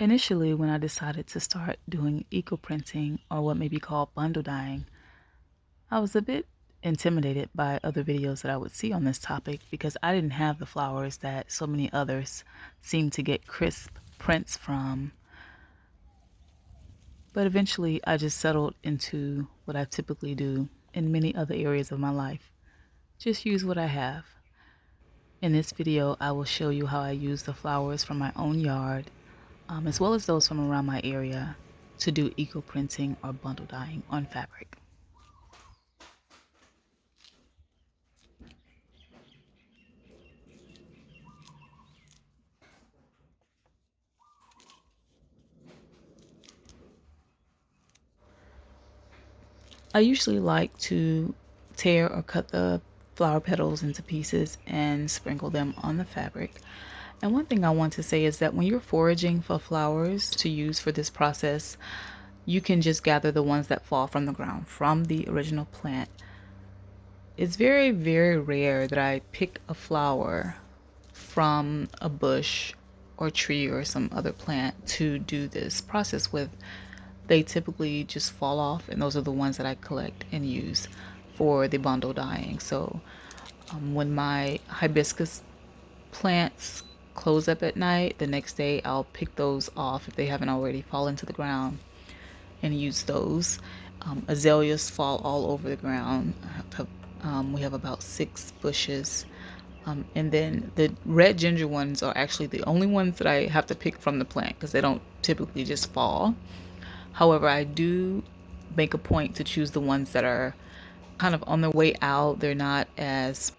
Initially, when I decided to start doing eco printing or what may be called bundle dyeing, I was a bit intimidated by other videos that I would see on this topic because I didn't have the flowers that so many others seem to get crisp prints from. But eventually, I just settled into what I typically do in many other areas of my life. Just use what I have. In this video, I will show you how I use the flowers from my own yard, as well as those from around my area, to do eco printing or bundle dyeing on fabric. I usually like to tear or cut the flower petals into pieces and sprinkle them on the fabric. And one thing I want to say is that when you're foraging for flowers to use for this process, you can just gather the ones that fall from the ground, from the original plant. It's very, very rare that I pick a flower from a bush or tree or some other plant to do this process with. They typically just fall off, and those are the ones that I collect and use for the bundle dyeing. So when my hibiscus plants close up at night, the next day I'll pick those off if they haven't already fallen to the ground and use those. Azaleas fall all over the ground. We have about 6 bushes. And then the red ginger ones are actually the only ones that I have to pick from the plant because they don't typically just fall. However, I do make a point to choose the ones that are kind of on their way out. They're not as,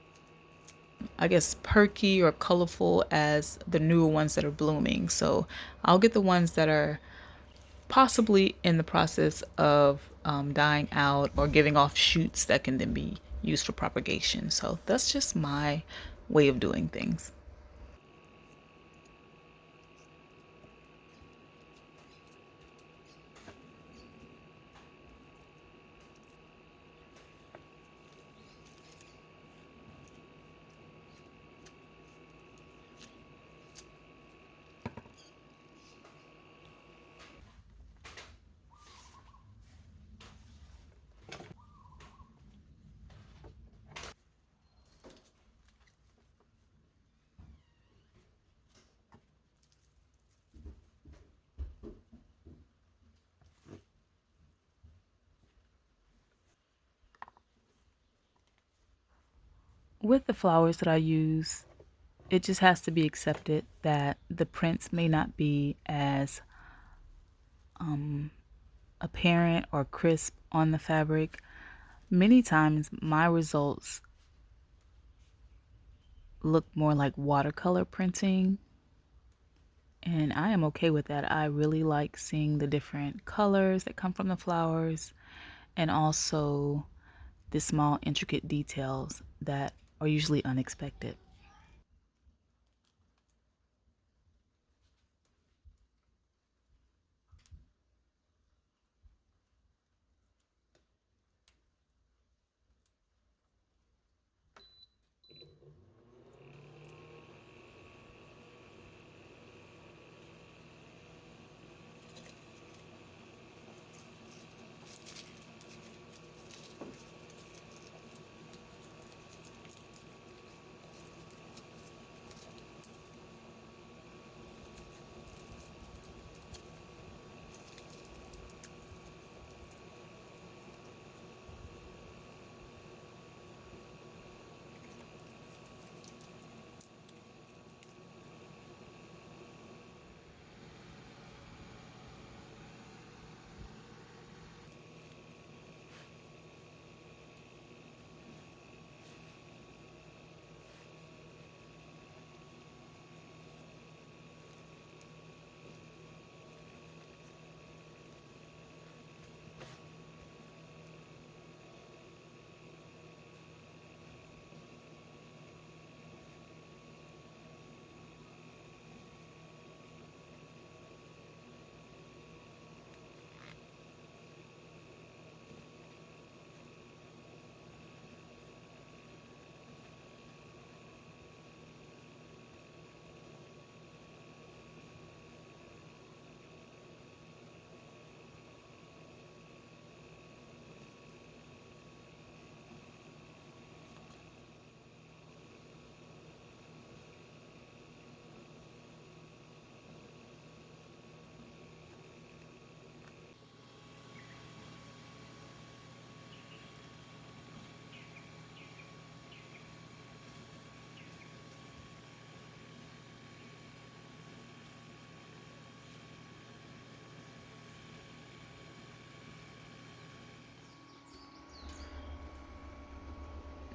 I guess, perky or colorful as the newer ones that are blooming. So I'll get the ones that are possibly in the process of dying out or giving off shoots that can then be used for propagation. So that's just my way of doing things. With the flowers that I use, it just has to be accepted that the prints may not be as apparent or crisp on the fabric. Many times my results look more like watercolor printing, and I am okay with that. I really like seeing the different colors that come from the flowers and also the small intricate details that are usually unexpected.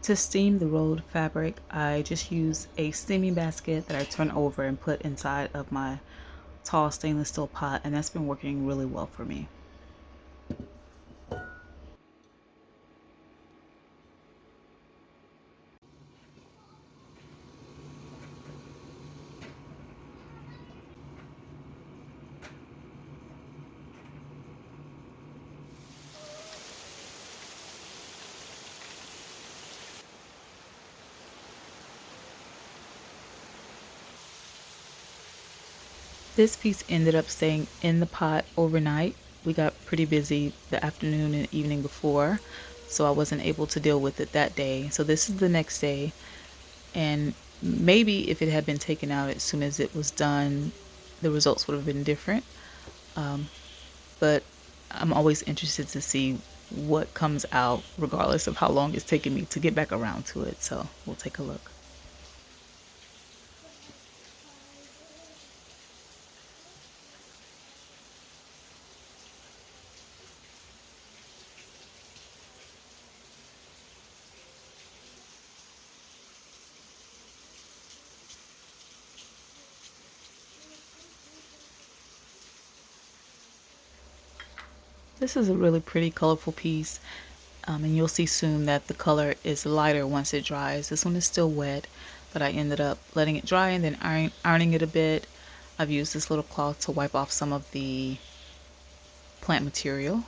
To steam the rolled fabric, I just use a steaming basket that I turn over and put inside of my tall stainless steel pot, and that's been working really well for me. This piece ended up staying in the pot overnight. We got pretty busy the afternoon and evening before, so I wasn't able to deal with it that day. So this is the next day, and maybe if it had been taken out as soon as it was done, the results would have been different. But I'm always interested to see what comes out, regardless of how long it's taken me to get back around to it. So we'll take a look. This is a really pretty colorful piece, and you'll see soon that the color is lighter once it dries. This one is still wet, but I ended up letting it dry and then ironing it a bit. I've used this little cloth to wipe off some of the plant material.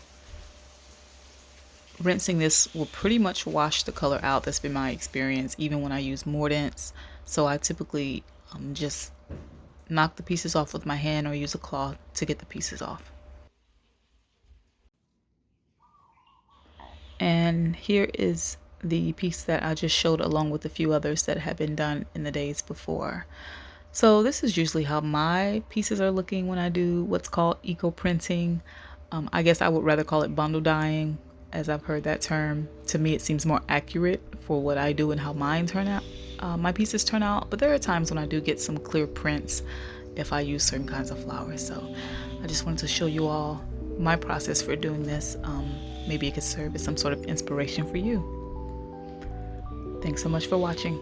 Rinsing this will pretty much wash the color out. That's been my experience, even when I use mordants. So I typically just knock the pieces off with my hand or use a cloth to get the pieces off. And here is the piece that I just showed along with a few others that had been done in the days before. So this is usually how my pieces are looking when I do what's called eco printing. I guess I would rather call it bundle dyeing, as I've heard that term. To me, it seems more accurate for what I do and how mine turn out. My pieces turn out, but there are times when I do get some clear prints if I use certain kinds of flowers. So I just wanted to show you all my process for doing this. Maybe it could serve as some sort of inspiration for you. Thanks so much for watching.